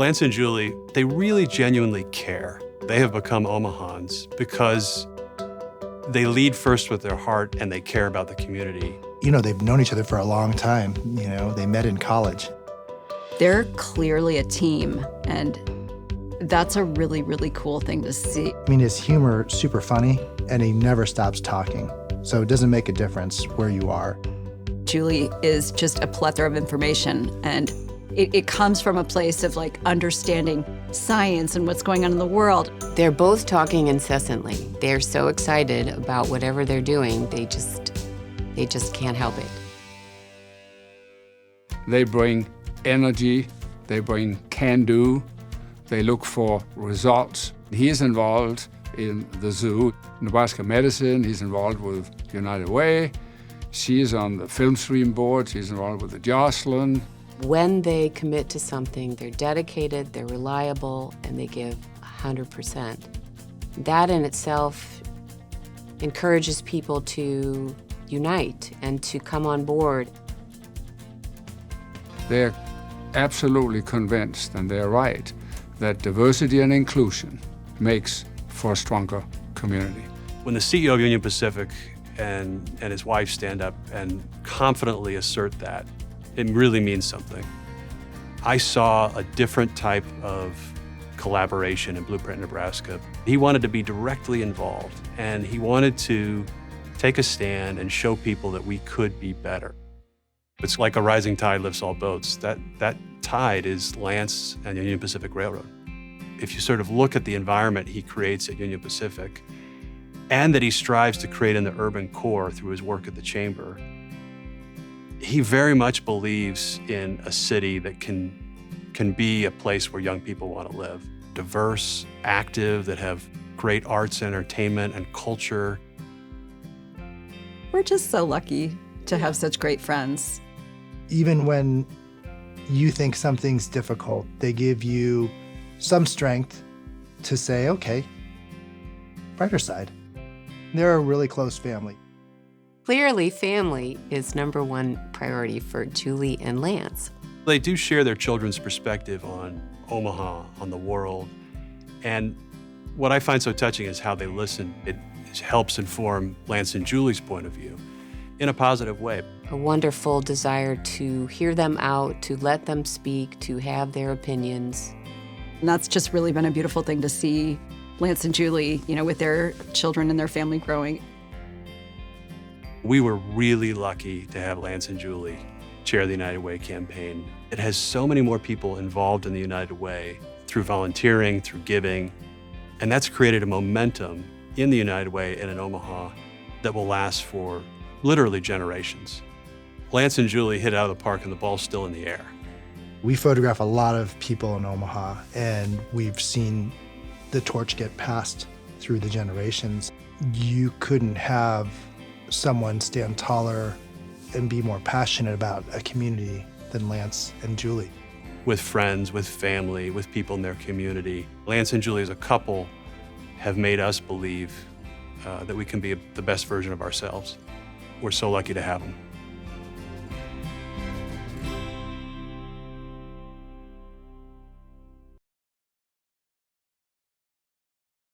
Lance and Julie, they really genuinely care. They have become Omahans because they lead first with their heart and they care about the community. You know, they've known each other for a long time. You know, they met in college. They're clearly a team, and that's a really, really cool thing to see. I mean, his humor is super funny, and he never stops talking. So it doesn't make a difference where you are. Julie is just a plethora of information, and it comes from a place of like understanding science and what's going on in the world. They're both talking incessantly. They're so excited about whatever they're doing, they just can't help it. They bring energy, they bring can-do, they look for results. He's involved in the zoo, Nebraska Medicine, he's involved with United Way. She's on the film stream board, she's involved with the Jocelyn. When they commit to something, they're dedicated, they're reliable, and they give 100%. That in itself encourages people to unite and to come on board. They're absolutely convinced, and they're right, that diversity and inclusion makes for a stronger community. When the CEO of Union Pacific and his wife stand up and confidently assert that, it really means something. I saw a different type of collaboration in Blueprint Nebraska. He wanted to be directly involved, and he wanted to take a stand and show people that we could be better. It's like a rising tide lifts all boats. That tide is Lance and the Union Pacific Railroad. If you sort of look at the environment he creates at Union Pacific, and that he strives to create in the urban core through his work at the Chamber, he very much believes in a city that can be a place where young people want to live. Diverse, active, that have great arts, entertainment, and culture. We're just so lucky to have such great friends. Even when you think something's difficult, they give you some strength to say, okay, brighter side. They're a really close family. Clearly, family is #1 priority for Julie and Lance. They do share their children's perspective on Omaha, on the world. And what I find so touching is how they listen. It helps inform Lance and Julie's point of view in a positive way. A wonderful desire to hear them out, to let them speak, to have their opinions. And that's just really been a beautiful thing to see Lance and Julie, you know, with their children and their family growing. We were really lucky to have Lance and Julie chair the United Way campaign. It has so many more people involved in the United Way through volunteering, through giving, and that's created a momentum in the United Way and in Omaha that will last for literally generations. Lance and Julie hit it out of the park and the ball's still in the air. We photograph a lot of people in Omaha, and we've seen the torch get passed through the generations. You couldn't have someone stand taller and be more passionate about a community than Lance and Julie. With friends, with family, with people in their community. Lance and Julie as a couple have made us believe that we can be the best version of ourselves. We're so lucky to have them.